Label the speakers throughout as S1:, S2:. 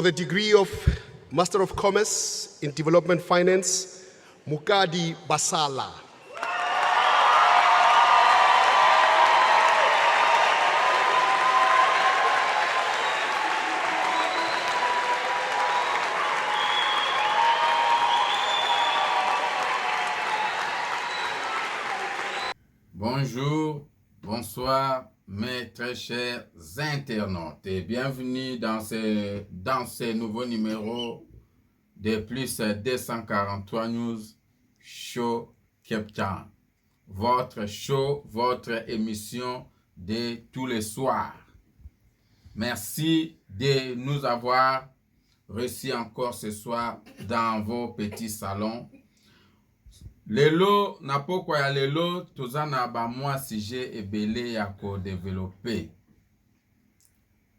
S1: For the degree of Master of Commerce in Development Finance, Mukadi Basala.
S2: Bonjour, bonsoir mes très chers internautes et bienvenue dans ce nouveau numéro de Plus 243 News Show Cape Town. Votre show, votre émission de tous les soirs. Merci de nous avoir reçus encore ce soir dans vos petits salons. Lelo na pokwa ya lelo toza na ba mwa sujet ebele ya ko développer.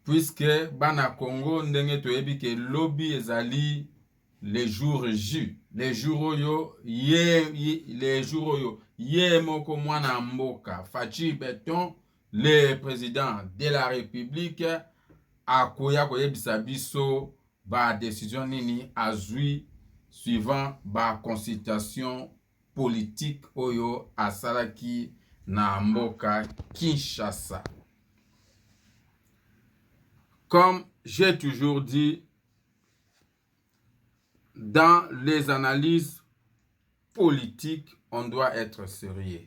S2: Puisque bana Congo ndenge toyebi ke lobby ezali les jours J. Les jours oyo ye moko mwana mboka Fachi Beton, le président de la République, akoya koyebisa biso ba décision nini azui suivant ba consultation politique oyo asalaki na mboka Kinshasa. Comme j'ai toujours dit, dans les analyses politiques, on doit être sérieux.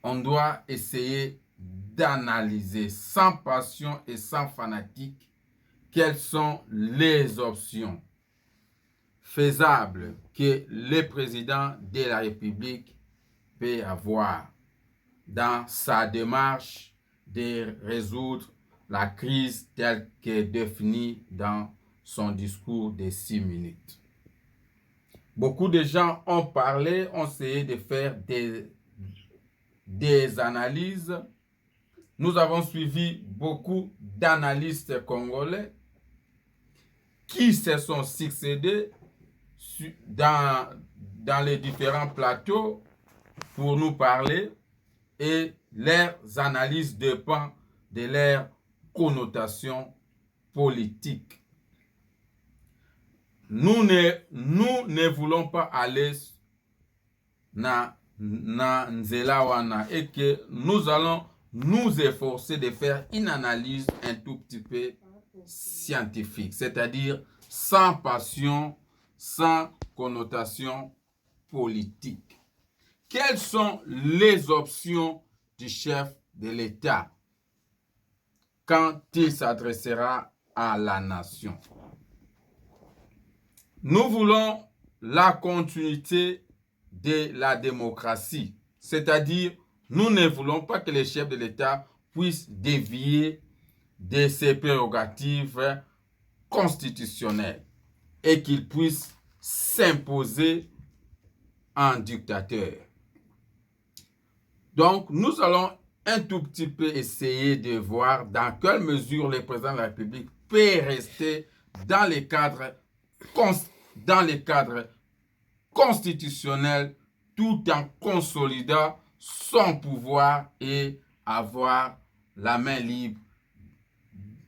S2: On doit essayer d'analyser sans passion et sans fanatique quelles sont les options faisable que le président de la République peut avoir dans sa démarche de résoudre la crise telle que définie dans son discours de 6 minutes. Beaucoup de gens ont parlé, ont essayé de faire des analyses. Nous avons suivi beaucoup d'analystes congolais qui se sont succédés dans les différents plateaux pour nous parler et leurs analyses dépendent de leurs connotations politiques. Nous ne voulons pas aller na nzela wana et que nous allons nous efforcer de faire une analyse un tout petit peu scientifique, c'est-à-dire sans passion, sans connotation politique. Quelles sont les options du chef de l'État quand il s'adressera à la nation? Nous voulons la continuité de la démocratie, c'est-à-dire nous ne voulons pas que le chef de l'État puisse dévier de ses prérogatives constitutionnelles et qu'il puisse s'imposer en dictateur. Donc, nous allons un tout petit peu essayer de voir dans quelle mesure le président de la République peut rester dans les cadres constitutionnels tout en consolidant son pouvoir et avoir la main libre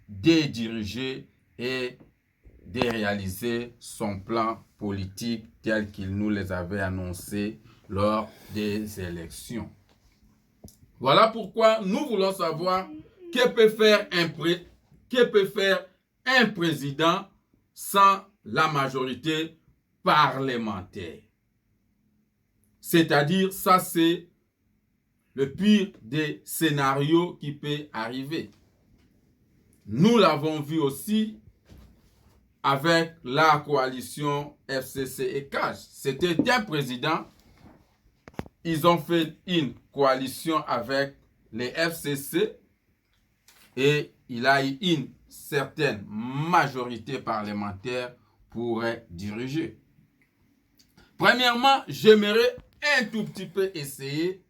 S2: de diriger et de réaliser son plan politique tel qu'il nous les avait annoncés lors des élections. Voilà pourquoi nous voulons savoir que peut faire un président sans la majorité parlementaire. C'est-à-dire, ça c'est le pire des scénarios qui peut arriver. Nous l'avons vu aussi avec la coalition FCC et CAJ. C'était un président. Ils ont fait une coalition avec les FCC et il a eu une certaine majorité parlementaire pour diriger. Premièrement, j'aimerais un tout petit peu essayer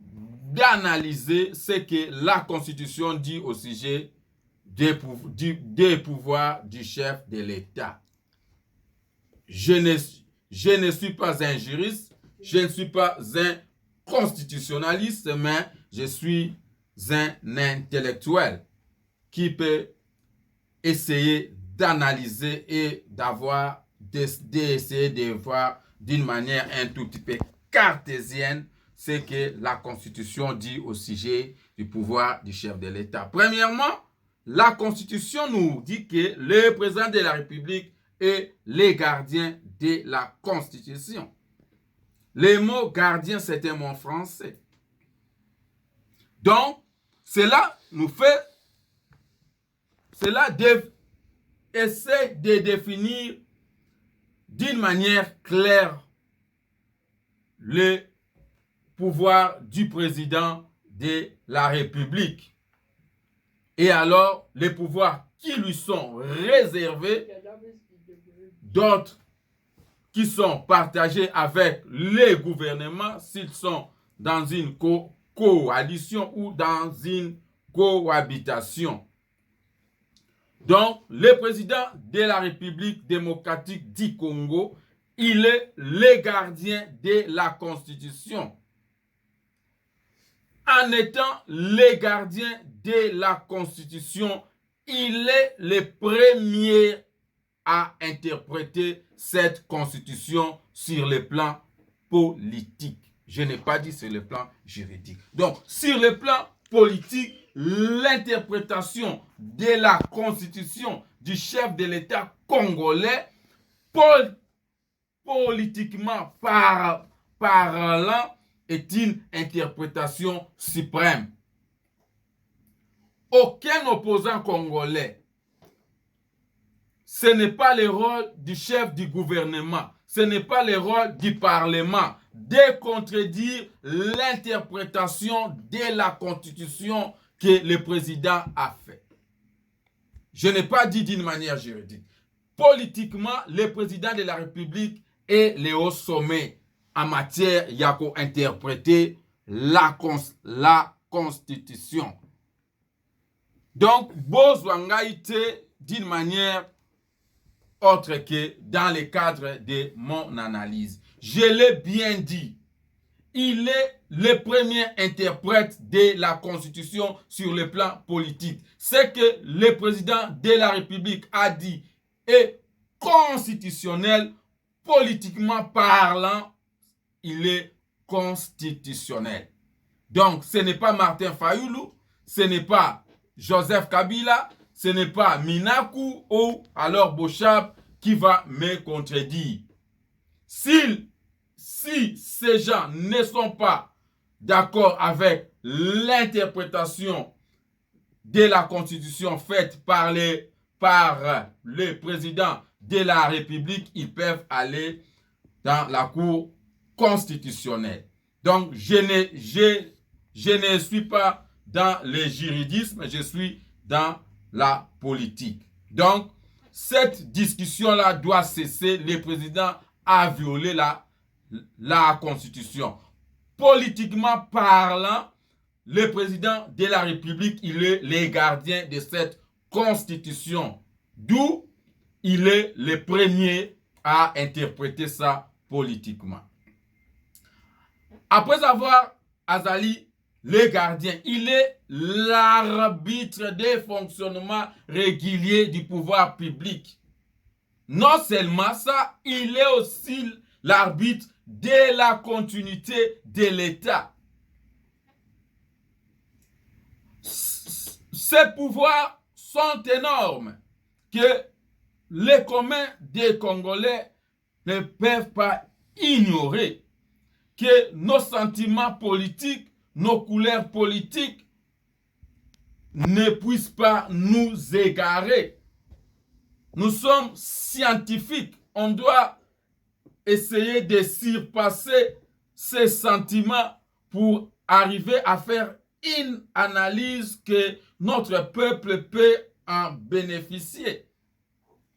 S2: d'analyser ce que la Constitution dit au sujet des pouvoirs du chef de l'État. Je ne suis pas un juriste, je ne suis pas un constitutionnaliste, mais je suis un intellectuel qui peut essayer d'analyser et d'essayer de voir d'une manière un tout petit peu cartésienne ce que la Constitution dit au sujet du pouvoir du chef de l'État. Premièrement, la Constitution nous dit que le président de la République est le gardien de la Constitution. Le mot gardien, c'est un mot français. Donc, cela essaie de définir d'une manière claire le pouvoir du président de la République. Et alors, les pouvoirs qui lui sont réservés, d'autres qui sont partagés avec les gouvernements s'ils sont dans une coalition ou dans une cohabitation. Donc, le président de la République démocratique du Congo, il est le gardien de la Constitution. En étant le gardien de la Constitution, il est le premier à interpréter cette Constitution sur le plan politique. Je n'ai pas dit sur le plan juridique. Donc, sur le plan politique, l'interprétation de la Constitution du chef de l'État congolais, politiquement parlant, est une interprétation suprême. Aucun opposant congolais, ce n'est pas le rôle du chef du gouvernement, ce n'est pas le rôle du Parlement de contredire l'interprétation de la Constitution que le président a fait. Je n'ai pas dit d'une manière juridique. Politiquement, le président de la République est le haut sommet en matière il y a qu'à interpréter la Constitution. Donc, Bozwangaïté d'une manière autre que dans le cadre de mon analyse. Je l'ai bien dit, il est le premier interprète de la Constitution sur le plan politique. Ce que le président de la République a dit est constitutionnel, politiquement parlant, il est constitutionnel. Donc, ce n'est pas Martin Fayoulou, ce n'est pas Joseph Kabila, ce n'est pas Minaku ou alors Bochab qui va me contredire. Si ces gens ne sont pas d'accord avec l'interprétation de la Constitution faite par le président de la République, ils peuvent aller dans la Cour constitutionnelle. Donc, je ne suis pas dans le juridisme, je suis dans la politique. Donc, cette discussion-là doit cesser. Le président a violé la Constitution. Politiquement parlant, le président de la République, il est le gardien de cette Constitution. D'où il est le premier à interpréter ça politiquement. Après avoir Azali, le gardien, il est l'arbitre des fonctionnements réguliers du pouvoir public. Non seulement ça, il est aussi l'arbitre de la continuité de l'État. Ces pouvoirs sont énormes que les communs des Congolais ne peuvent pas ignorer, que nos sentiments politiques, nos couleurs politiques ne puissent pas nous égarer. Nous sommes scientifiques. On doit essayer de surpasser ces sentiments pour arriver à faire une analyse que notre peuple peut en bénéficier.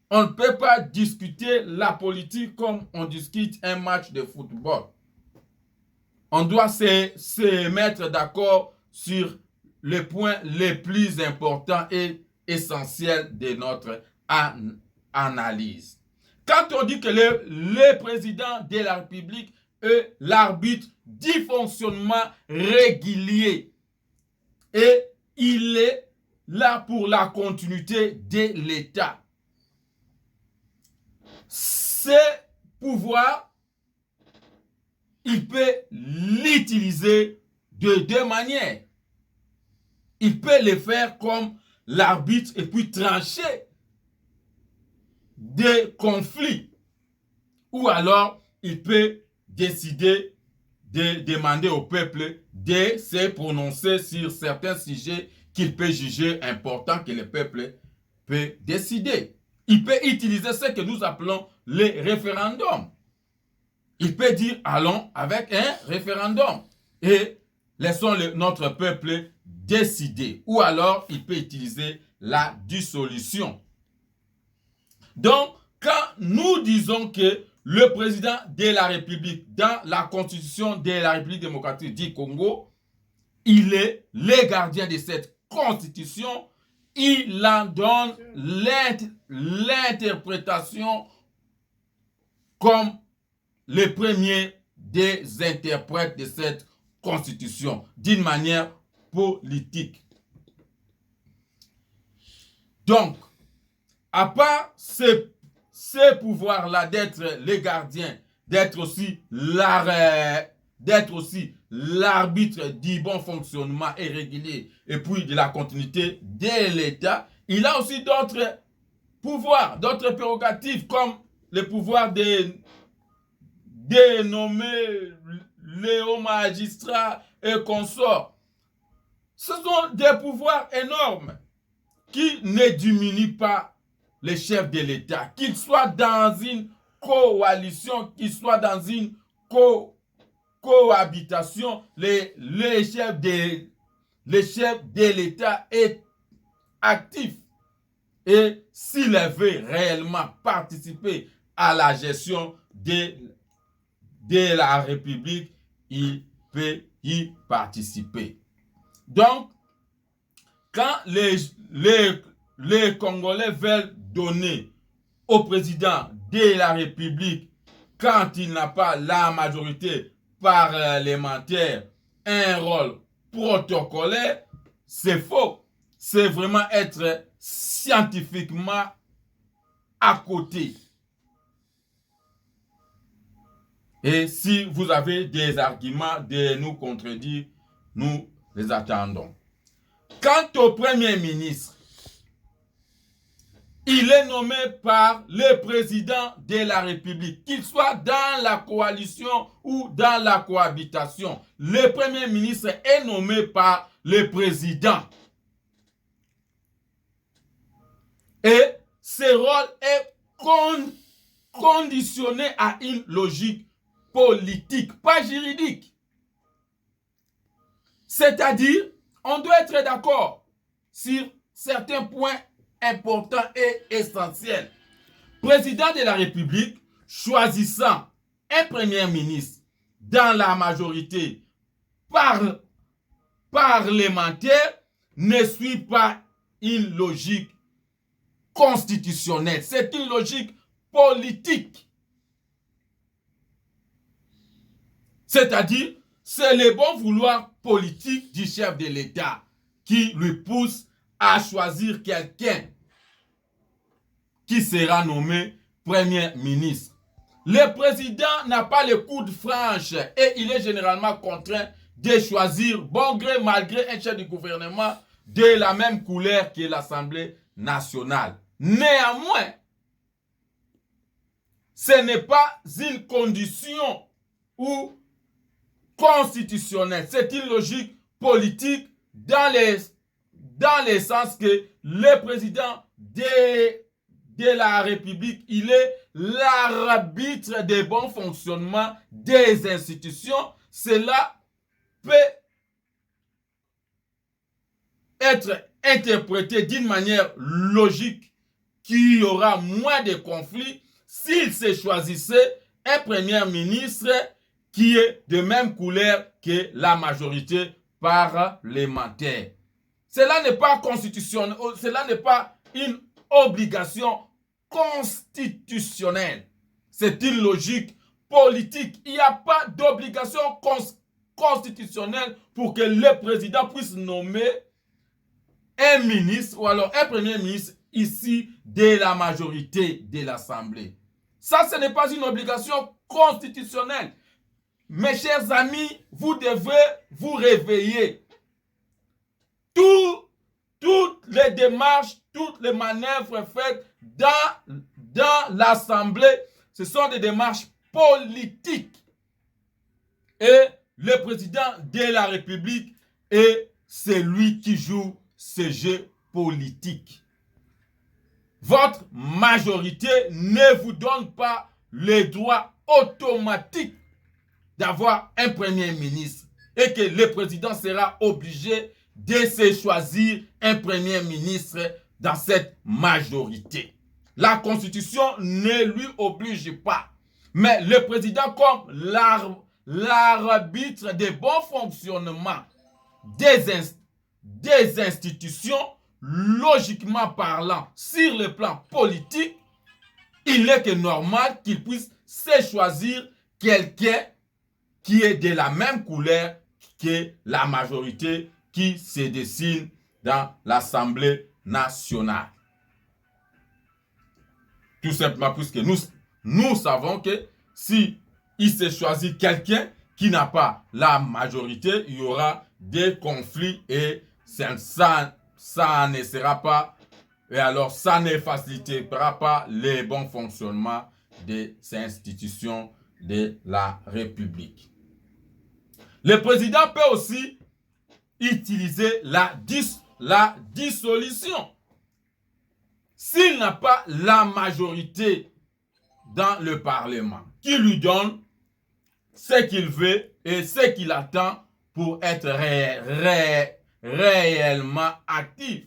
S2: On ne peut pas discuter la politique comme on discute un match de football. On doit se mettre d'accord sur les points les plus importants et essentiels de notre analyse. Quand on dit que le président de la République est l'arbitre du fonctionnement régulier et il est là pour la continuité de l'État. ces pouvoirs, il peut l'utiliser de deux manières. Il peut le faire comme l'arbitre et puis trancher des conflits. Ou alors, il peut décider de demander au peuple de se prononcer sur certains sujets qu'il peut juger importants que le peuple peut décider. Il peut utiliser ce que nous appelons les référendums. Il peut dire allons avec un référendum et laissons notre peuple décider. Ou alors il peut utiliser la dissolution. Donc, quand nous disons que le président de la République, dans la constitution de la République démocratique du Congo, il est le gardien de cette constitution, il en donne l'interprétation comme le premier des interprètes de cette constitution, d'une manière politique. Donc, à part ce pouvoir-là d'être les gardiens, d'être aussi l'arbitre du bon fonctionnement et régulier et puis de la continuité de l'État, il a aussi d'autres pouvoirs, d'autres prérogatives comme le pouvoir de nommer les hauts magistrats et consorts. Ce sont des pouvoirs énormes qui ne diminuent pas les chefs de l'État, qu'ils soient dans une coalition, qu'ils soient dans une cohabitation, les chefs de l'État est actif. Et s'il veut réellement participer à la gestion de la République, il peut y participer. Donc, quand les Congolais veulent donner au président de la République, quand il n'a pas la majorité parlementaire, un rôle protocolaire, c'est faux. C'est vraiment être scientifiquement à côté. Et si vous avez des arguments de nous contredire, nous les attendons. Quant au Premier ministre, il est nommé par le président de la République, qu'il soit dans la coalition ou dans la cohabitation. Le Premier ministre est nommé par le président. Et ce rôle est conditionné à une logique politique, pas juridique. C'est-à-dire, on doit être d'accord sur certains points importants et essentiels. Président de la République choisissant un premier ministre dans la majorité parlementaire ne suit pas une logique constitutionnelle. C'est une logique politique. C'est-à-dire, c'est le bon vouloir politique du chef de l'État qui lui pousse à choisir quelqu'un qui sera nommé Premier ministre. Le président n'a pas le coup de franche et il est généralement contraint de choisir bon gré mal gré un chef du gouvernement de la même couleur que l'Assemblée nationale. Néanmoins, ce n'est pas une condition ou constitutionnelle, c'est une logique politique dans le sens que le président de la République, il est l'arbitre des bons fonctionnements des institutions. Cela peut être interprété d'une manière logique qu'il y aura moins de conflits s'il se choisissait un premier ministre qui est de même couleur que la majorité parlementaire. Cela n'est pas constitutionnel, cela n'est pas une obligation constitutionnelle. C'est une logique politique. Il n'y a pas d'obligation constitutionnelle pour que le président puisse nommer un ministre ou alors un premier ministre ici de la majorité de l'Assemblée. Ça, ce n'est pas une obligation constitutionnelle. Mes chers amis, vous devez vous réveiller. Toutes les démarches, toutes les manœuvres faites dans l'Assemblée, ce sont des démarches politiques. Et le président de la République est celui qui joue ce jeu politique. Votre majorité ne vous donne pas le droit automatique d'avoir un premier ministre et que le président sera obligé de se choisir un premier ministre dans cette majorité. La Constitution ne lui oblige pas. Mais le président, comme l'arbitre des bons fonctionnements des institutions, logiquement parlant, sur le plan politique, il est que normal qu'il puisse se choisir quelqu'un qui est de la même couleur que la majorité qui se dessine dans l'Assemblée nationale. Tout simplement puisque nous savons que si il se choisit quelqu'un qui n'a pas la majorité, il y aura des conflits et ça ne sera pas, et alors ça ne facilitera pas le bon fonctionnement des institutions de la République. Le président peut aussi utiliser la dissolution. S'il n'a pas la majorité dans le Parlement, qui lui donne ce qu'il veut et ce qu'il attend pour être réellement actif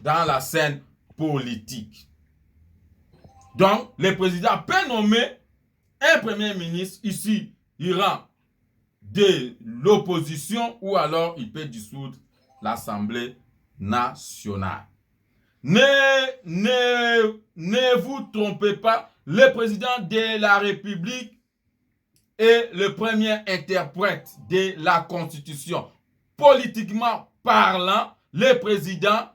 S2: dans la scène politique. Donc, le président peut nommer un premier ministre ici, Iran, de l'opposition, ou alors il peut dissoudre l'Assemblée nationale. Ne vous trompez pas, le président de la République est le premier interprète de la Constitution. Politiquement parlant, le président,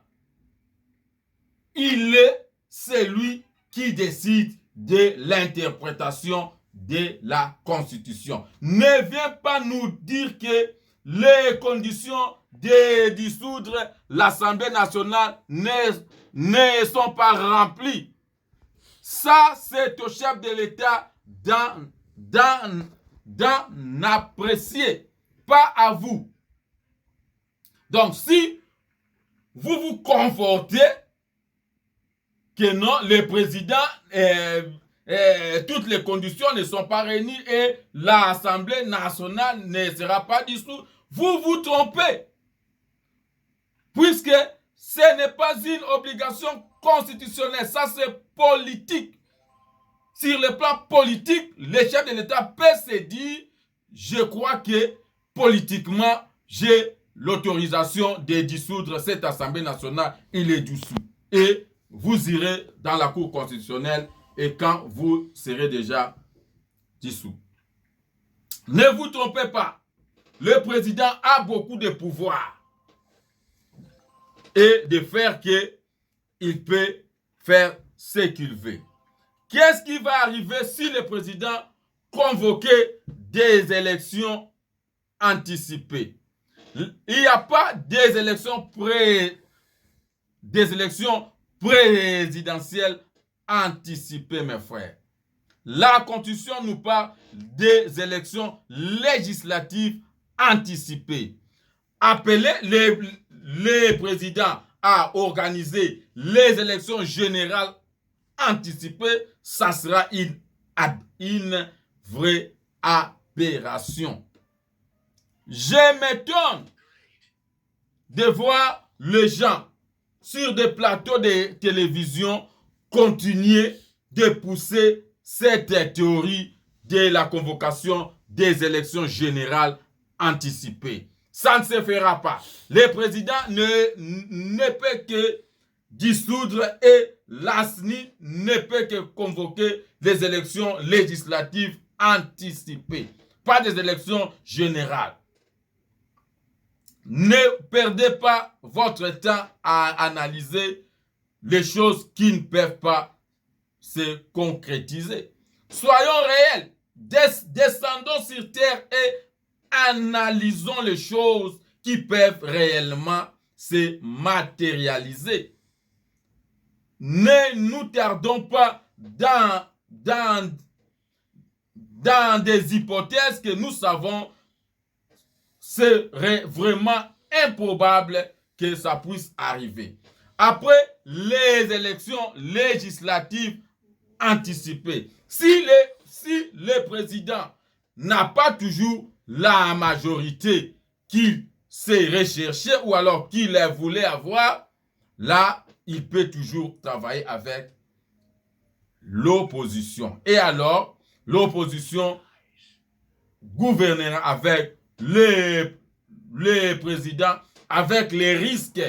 S2: il est celui qui décide de l'interprétation de la Constitution. Ne viens pas nous dire que les conditions de dissoudre l'Assemblée nationale ne sont pas remplies. Ça, c'est au chef de l'État d'en apprécier, pas à vous. Donc, si vous vous confortez que non, le président, toutes les conditions ne sont pas réunies et l'Assemblée nationale ne sera pas dissoute, vous vous trompez. Puisque ce n'est pas une obligation constitutionnelle, ça c'est politique. Sur le plan politique, le chef de l'État peut se dire, je crois que politiquement, j'ai l'autorisation de dissoudre cette Assemblée nationale, il est dissous. Et vous irez dans la Cour constitutionnelle et quand vous serez déjà dissous. Ne vous trompez pas, le président a beaucoup de pouvoir et de faire qu'il peut faire ce qu'il veut. Qu'est-ce qui va arriver si le président convoquait des élections anticipées? Il n'y a pas des élections présidentielles anticipées, mes frères. La Constitution nous parle des élections législatives anticipées. Appelez les présidents à organiser les élections générales anticipées, ça sera une vraie aberration. Je m'étonne de voir les gens sur des plateaux de télévision continuer de pousser cette théorie de la convocation des élections générales anticipées. Ça ne se fera pas. Le président ne peut que dissoudre et l'ASNI ne peut que convoquer des élections législatives anticipées, pas des élections générales. Ne perdez pas votre temps à analyser les choses qui ne peuvent pas se concrétiser. Soyons réels, descendons sur terre et analysons les choses qui peuvent réellement se matérialiser. Ne nous tardons pas dans des hypothèses que nous savons serait vraiment improbable que ça puisse arriver. Après les élections législatives anticipées, si le président n'a pas toujours la majorité qu'il s'est recherché ou alors qu'il voulait avoir, là, il peut toujours travailler avec l'opposition. Et alors, l'opposition gouvernera avec les présidents, avec les risques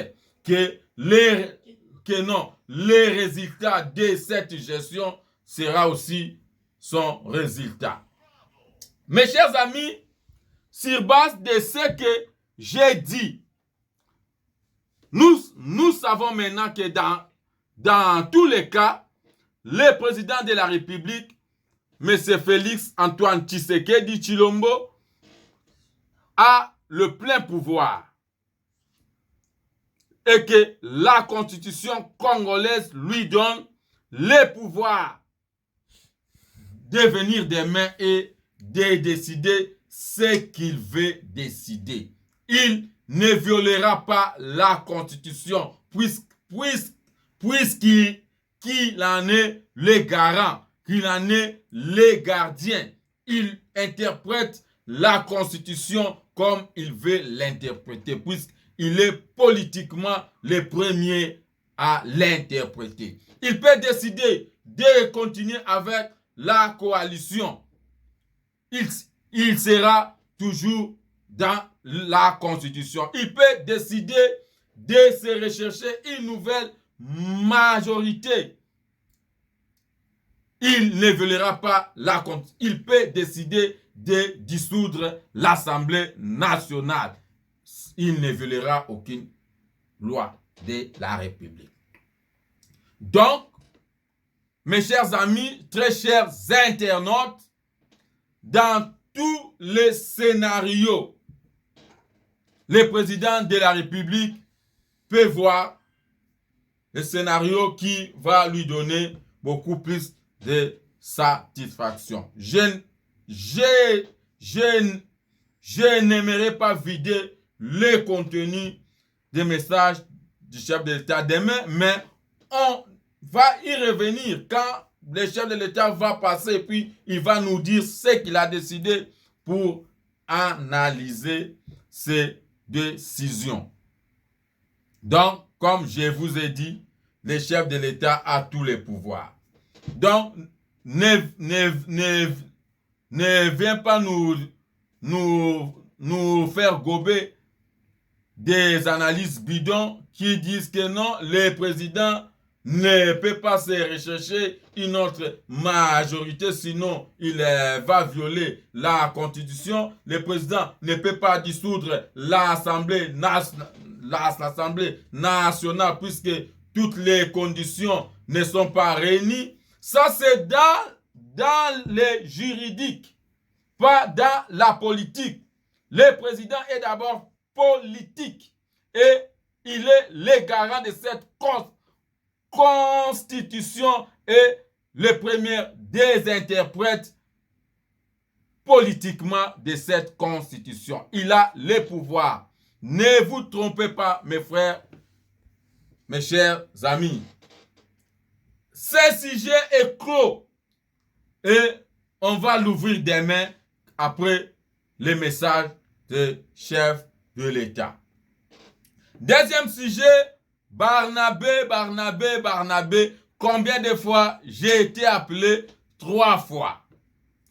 S2: que les résultats de cette gestion sera aussi son résultat. Mes chers amis, sur base de ce que j'ai dit, nous savons maintenant que dans tous les cas, le président de la République, M. Félix Antoine Tshisekedi Tshilombo, a le plein pouvoir et que la constitution congolaise lui donne le pouvoir de venir demain et de décider ce qu'il veut décider. Il ne violera pas la constitution puisqu'il en est le garant, qu'il en est le gardien. Il interprète la constitution comme il veut l'interpréter, puisqu'il est politiquement le premier à l'interpréter. Il peut décider de continuer avec la coalition. Il sera toujours dans la constitution. Il peut décider de se rechercher une nouvelle majorité. Il ne violera pas la constitution. Il peut décider de dissoudre l'Assemblée nationale. Il ne violera aucune loi de la République. Donc, mes chers amis, très chers internautes, dans tous les scénarios, le président de la République peut voir le scénario qui va lui donner beaucoup plus de satisfaction. Je n'aimerais pas vider le contenu des messages du chef de l'État demain, mais on va y revenir quand le chef de l'État va passer et puis il va nous dire ce qu'il a décidé pour analyser ses décisions. Donc, comme je vous ai dit, le chef de l'État a tous les pouvoirs. Donc, ne viens pas nous faire gober des analyses bidons qui disent que non, le président ne peut pas se rechercher une autre majorité, sinon il va violer la constitution. Le président ne peut pas dissoudre l'Assemblée nationale puisque toutes les conditions ne sont pas réunies. Ça, c'est dans les juridiques, pas dans la politique. Le président est d'abord politique et il est le garant de cette constitution et le premier des interprètes politiquement de cette constitution. Il a le pouvoir. Ne vous trompez pas, mes frères, mes chers amis. Ce sujet est clos et on va l'ouvrir demain après les messages du chef de l'État. Deuxième sujet, Barnabé. Combien de fois j'ai été appelé? 3 fois.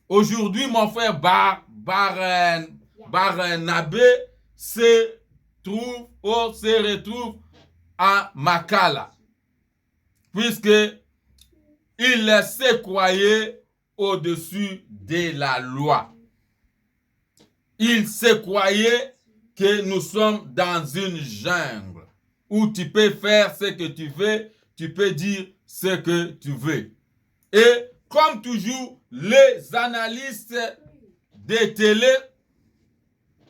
S2: Aujourd'hui, mon frère Barnabé se retrouve à Makala, puisque il se croyait au-dessus de la loi. Il se croyait que nous sommes dans une jungle où tu peux faire ce que tu veux, tu peux dire ce que tu veux. Et comme toujours, les analystes des télé,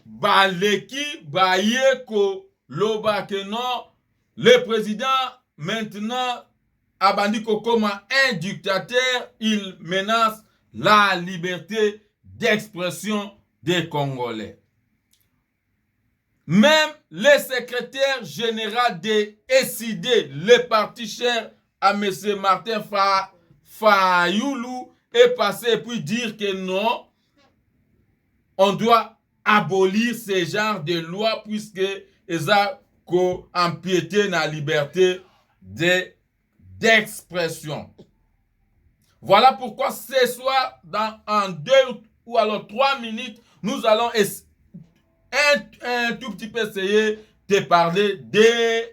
S2: baleki, bayeko, loba que non, le président maintenant abandi comme un dictateur, il menace la liberté d'expression des Congolais. Même le secrétaire général de SID, le parti cher à M. Martin Fayoulou, est passé et puis dire que non, on doit abolir ce genre de loi puisque ils ont empiété la liberté d'expression. Voilà pourquoi ce soir, en 2 ou alors 3 minutes, nous allons un tout petit peu essayer de parler de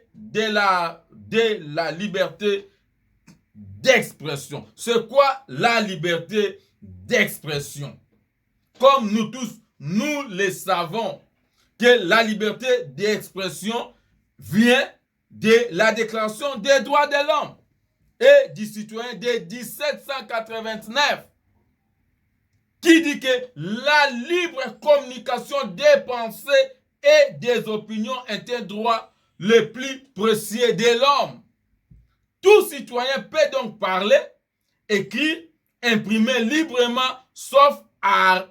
S2: la liberté d'expression. C'est quoi la liberté d'expression? Comme nous tous, nous le savons, que la liberté d'expression vient de la Déclaration des droits de l'homme et du citoyen de 1789, qui dit que la libre communication des pensées et des opinions est un droit le plus précieux de l'homme. Tout citoyen peut donc parler, écrire, imprimer librement, sauf à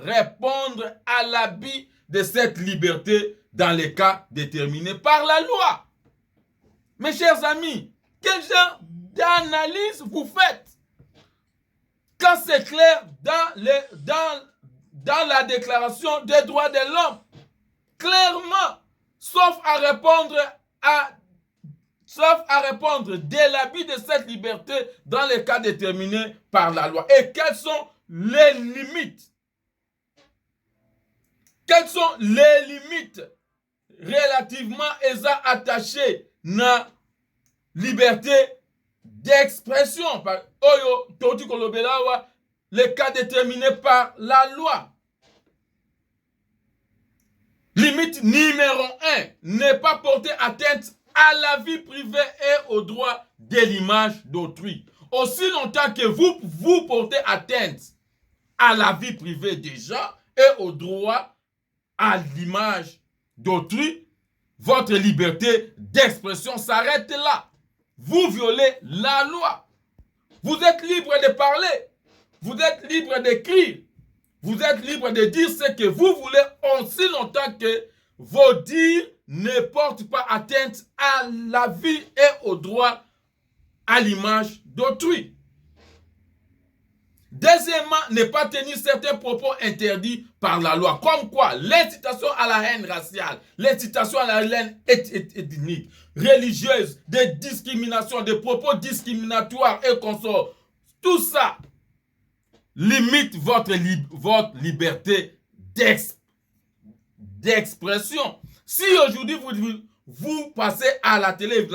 S2: répondre à l'abus de cette liberté dans les cas déterminés par la loi. Mes chers amis, quel genre d'analyse vous faites quand c'est clair dans la Déclaration des droits de l'homme? Clairement, sauf à répondre de l'abus de cette liberté dans les cas déterminés par la loi. Et quelles sont les limites? Quelles sont les limites relativement attachées à la liberté d'expression? Les cas déterminés par la loi. Limite numéro 1, ne pas porter atteinte à la vie privée et au droit de l'image d'autrui. Aussi longtemps que vous portez atteinte à la vie privée déjà et au droit à l'image d'autrui, votre liberté d'expression s'arrête là. Vous violez la loi. Vous êtes libre de parler. Vous êtes libre d'écrire. Vous êtes libre de dire ce que vous voulez aussi longtemps que vos dires ne portent pas atteinte à la vie et au droit à l'image d'autrui. Deuxièmement, ne pas tenir certains propos interdits par la loi. Comme quoi? L'incitation à la haine raciale, l'incitation à la haine ethnique, religieuse, des discriminations, des propos discriminatoires et consorts. Tout ça limite votre liberté d'expression. Si aujourd'hui vous passez à la télé,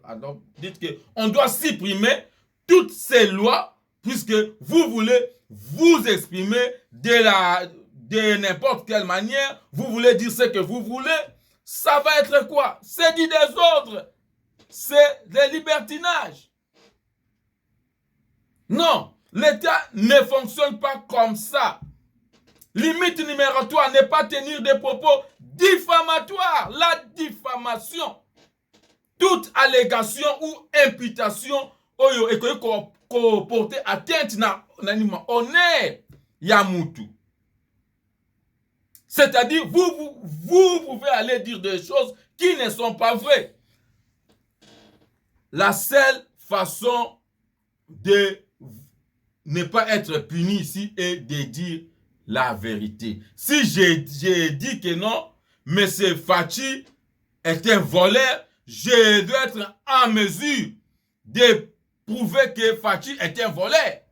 S2: alors dites qu'on doit supprimer toutes ces lois puisque vous voulez vous exprimer de n'importe quelle manière, vous voulez dire ce que vous voulez, ça va être quoi? C'est du désordre, c'est des libertinages. Non, l'État ne fonctionne pas comme ça. Limite numéro 3, ne pas tenir des propos diffamatoires. La diffamation, toute allégation ou imputation porter atteinte na honneur ya mutu. C'est-à-dire, vous pouvez aller dire des choses qui ne sont pas vraies. La seule façon de ne pas être puni ici est de dire la vérité. Si j'ai dit que non, M. Fachi est un voleur, je dois être en mesure de prouver que Fachi est un voleur.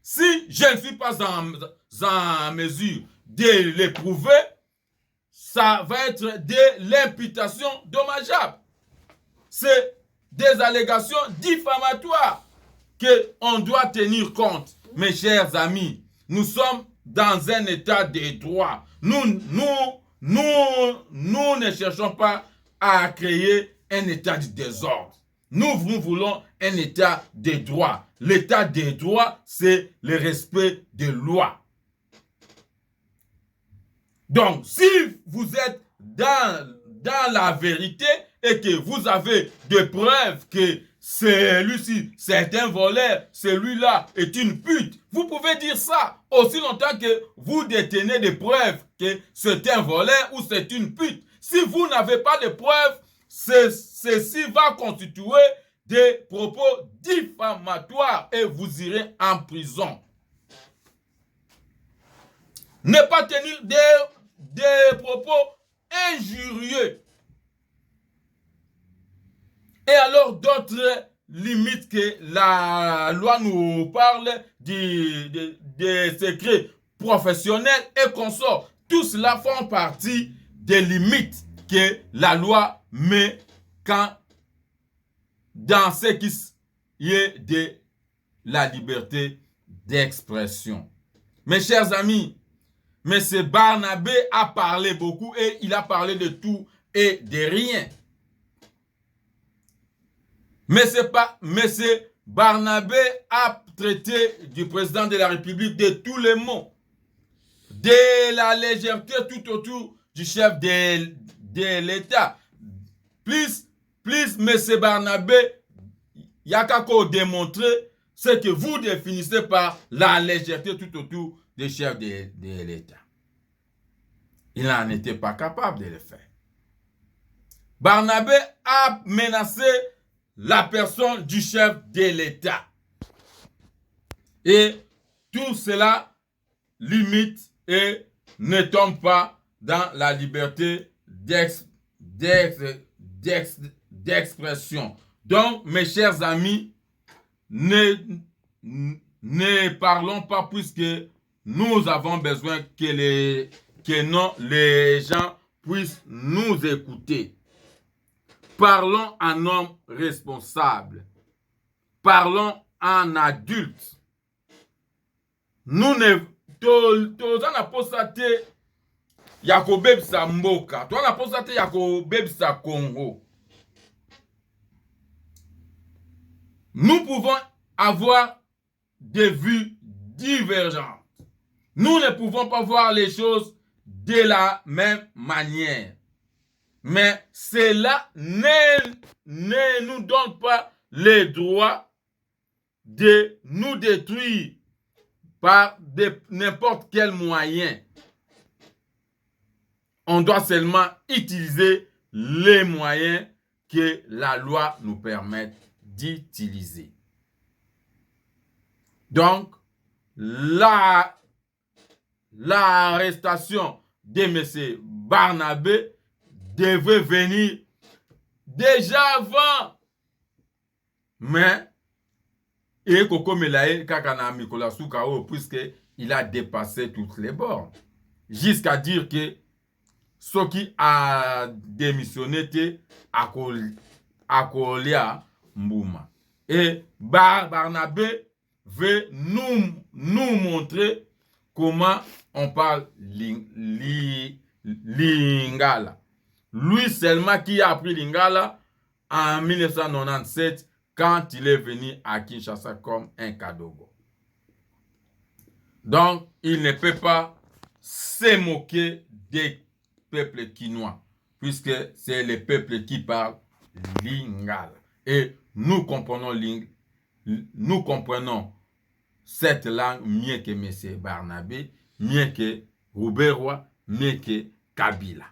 S2: Si je ne suis pas en mesure de le prouver, ça va être de l'imputation dommageable. C'est des allégations diffamatoires qu'on doit tenir compte. Mes chers amis, nous sommes dans un état de droit. Nous ne cherchons pas à créer un état de désordre. Nous voulons un état de droit. L'état de droit, c'est le respect des lois. Donc, si vous êtes dans la vérité et que vous avez des preuves que celui-ci, c'est un voleur, celui-là est une pute, vous pouvez dire ça aussi longtemps que vous détenez des preuves que c'est un voleur ou c'est une pute. Si vous n'avez pas de preuves, ceci va constituer des propos diffamatoires et vous irez en prison. Ne pas tenir des propos injurieux. Et alors d'autres limites que la loi nous parle des secrets professionnels et consorts. Tout cela font partie des limites que la loi met quand dans ce qui est de la liberté d'expression. Mes chers amis, M. Barnabé a parlé beaucoup et il a parlé de tout et de rien. M. Barnabé a traité du président de la République de tous les mots, de la légèreté tout autour du chef de l'État. Plus M. Barnabé, il y a qu'à démontrer ce que vous définissez par la légèreté tout autour du chef de l'État. Il n'en était pas capable de le faire. Barnabé a menacé la personne du chef de l'État. Et tout cela limite et ne tombe pas dans la liberté d'expression. Donc, mes chers amis, ne parlons pas puisque nous avons besoin que les gens puissent nous écouter. Parlons en homme responsable. Parlons en adulte. Nous ne tozana posate yako bebisa mboka. Tozana posate yako bebisa Congo. Nous pouvons avoir des vues divergentes. Nous ne pouvons pas voir les choses de la même manière. Mais cela ne nous donne pas le droit de nous détruire par n'importe quel moyen. On doit seulement utiliser les moyens que la loi nous permet d'utiliser. Donc, l'arrestation de M. Barnabé devait venir déjà avant. Mais, et Koko Melaye, Kakana Mikola Soukao, puisqu'il a dépassé toutes les bornes. Jusqu'à dire que ce qui a démissionné était Akolia Mbouma. Et Barnabé veut nous montrer comment on parle Lingala. Lui seulement qui a appris Lingala en 1997 quand il est venu à Kinshasa comme un Kadogo. Donc, il ne peut pas se moquer des peuples quinois, puisque c'est le peuple qui parle Lingala. Et nous comprenons cette langue mieux que M. Barnabé, mieux que Rouberois, mieux que Kabila.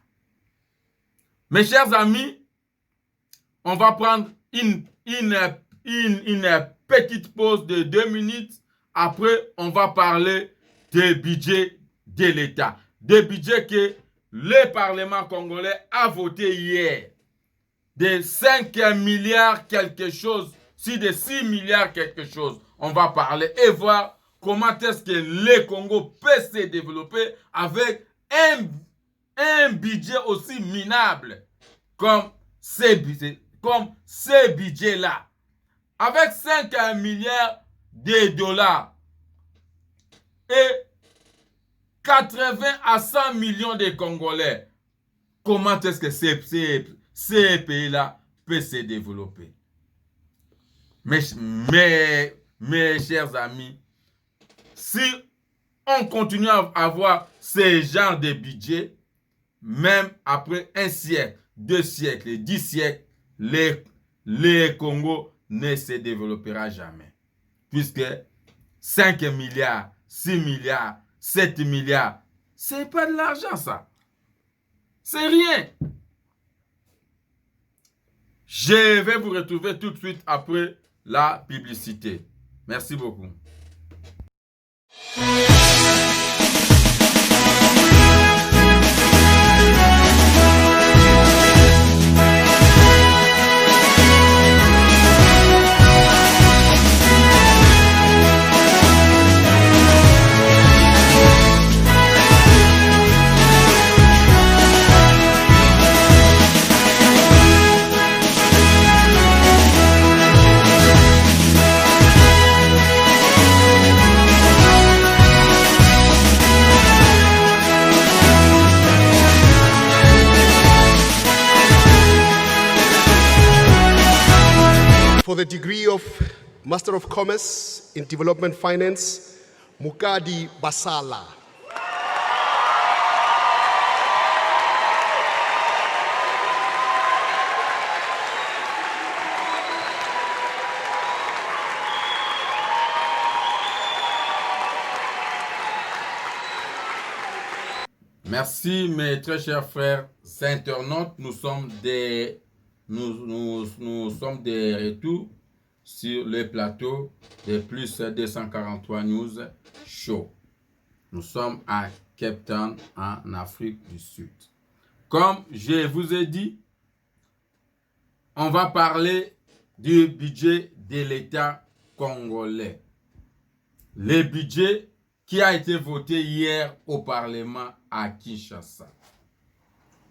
S2: Mes chers amis, on va prendre une petite pause de 2 minutes. Après, on va parler des budgets de l'État. Des budgets que le Parlement congolais a voté hier. De 5 milliards quelque chose, si de 6 milliards quelque chose. On va parler et voir comment est-ce que le Congo peut se développer avec un budget aussi minable comme ces budgets-là. Avec 5 milliards de dollars et 80 à 100 millions de Congolais, comment est-ce que ces pays-là peuvent se développer? mes chers amis, si on continue à avoir ce genre de budget, même après un siècle, 2 siècles, 10 siècles, le Congo ne se développera jamais. Puisque 5 milliards, 6 milliards, 7 milliards, c'est pas de l'argent ça. C'est rien. Je vais vous retrouver tout de suite après la publicité. Merci beaucoup.
S1: For the degree of Master of Commerce in Development Finance, Mukadi Basala.
S2: Merci mes très chers frères internautes, nous sommes de retour sur le plateau de Plus 243 News Show. Nous sommes à Cape Town en Afrique du Sud. Comme je vous ai dit, on va parler du budget de l'État congolais. Le budget qui a été voté hier au Parlement à Kinshasa.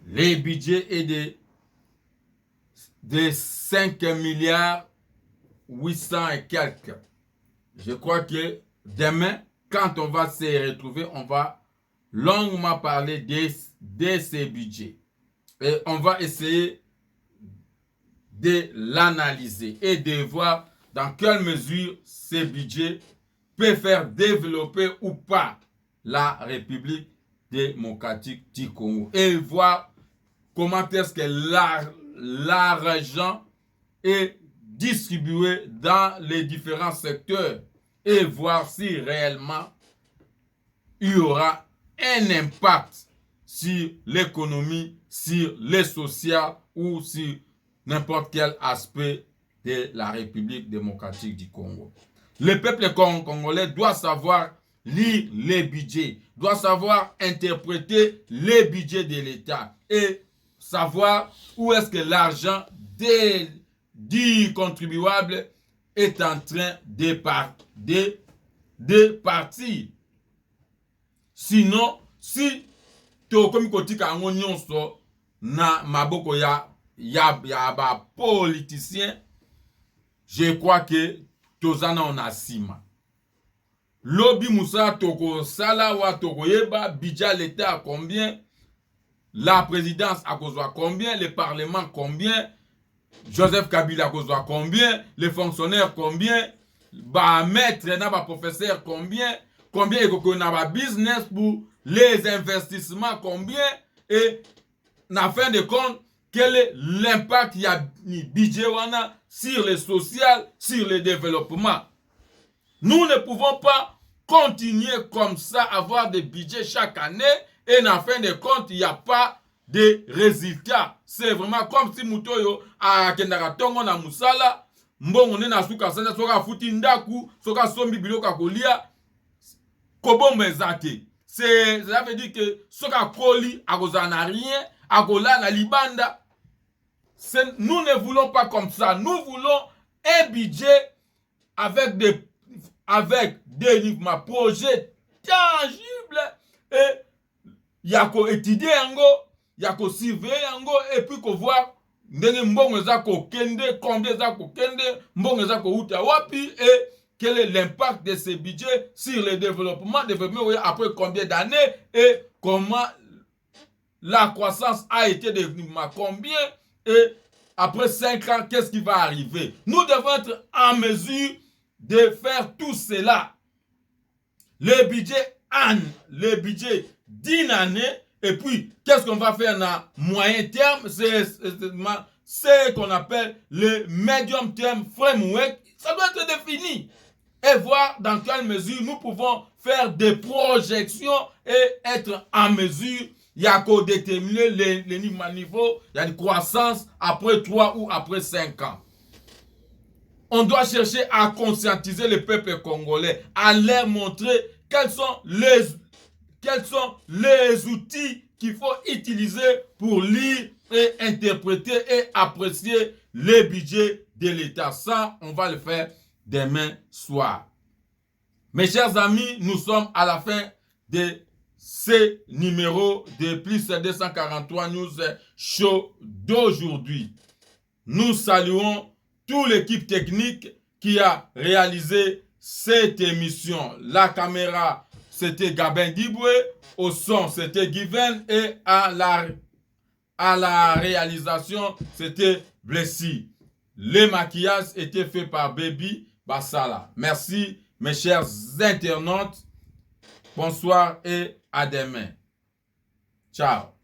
S2: Le budget est de 5 milliards 800 et quelques. Je crois que demain, quand on va se retrouver, on va longuement parler de ces budgets. Et on va essayer de l'analyser et de voir dans quelle mesure ces budgets peuvent faire développer ou pas la République démocratique du Congo. Et voir comment est-ce que l'argent est distribué dans les différents secteurs et voir si réellement il y aura un impact sur l'économie, sur le social ou sur n'importe quel aspect de la République démocratique du Congo. Le peuple congolais doit savoir lire les budgets, doit savoir interpréter les budgets de l'État et savoir où est-ce que l'argent du contribuable est en train de partir. Sinon, si tokomi kotika ngo nyonso na maboko ya ba politicien, je crois que tozana on asima. Lobi Moussa toko sala wa toko yeba budget l'État à combien, la présidence a kozwa combien, le parlement combien, Joseph Kabila a kozwa combien, les fonctionnaires combien, ba maître na ba professeur combien et na ba business pour les investissements combien, et na fin de compte quel est l'impact y a ni budget wana sur le social, sur le développement. Nous ne pouvons pas continuer comme ça, avoir des budgets chaque année et en fin de compte, il n'y a pas de résultats. C'est vraiment comme si Mutoyo a kendaka tongo na musala, mbongo ne na suka sanda soka futi ndaku, soka sombi biloka kolia, kobombe ezate. Ça veut dire que soka koli akoza na rien, akola na libanda. Nous ne voulons pas comme ça. Nous voulons un budget avec des projets tangibles et il y a qu'à étudier yango, il y a qu'à surveiller yango et puis qu'on voit ndenge mbongo eza ko kende, combien eza ko kende, mbongo eza ko uta wapi et quel est l'impact de ces budgets sur le développement après combien d'années et comment la croissance a été de combien et après 5 ans, qu'est-ce qui va arriver? Nous devons être en mesure de faire tout cela. Le budget d'une année, et puis qu'est-ce qu'on va faire dans moyen terme? C'est ce qu'on appelle le medium term framework. Ça doit être défini et voir dans quelle mesure nous pouvons faire des projections et être en mesure, il y a qu'à déterminer les niveaux, il y a une croissance après 3 ou après 5 ans. On doit chercher à conscientiser le peuple congolais, à leur montrer quels sont les outils qu'il faut utiliser pour lire et interpréter et apprécier les budgets de l'État. Ça, on va le faire demain soir. Mes chers amis, nous sommes à la fin de ce numéro de Plus 243 News Show d'aujourd'hui. Nous saluons toute l'équipe technique qui a réalisé cette émission. La caméra, c'était Gabin Diboué. Au son, c'était Given. Et à la réalisation, c'était Blessy. Les maquillages étaient faits par Baby Bassala. Merci, mes chers internautes. Bonsoir et à demain. Ciao.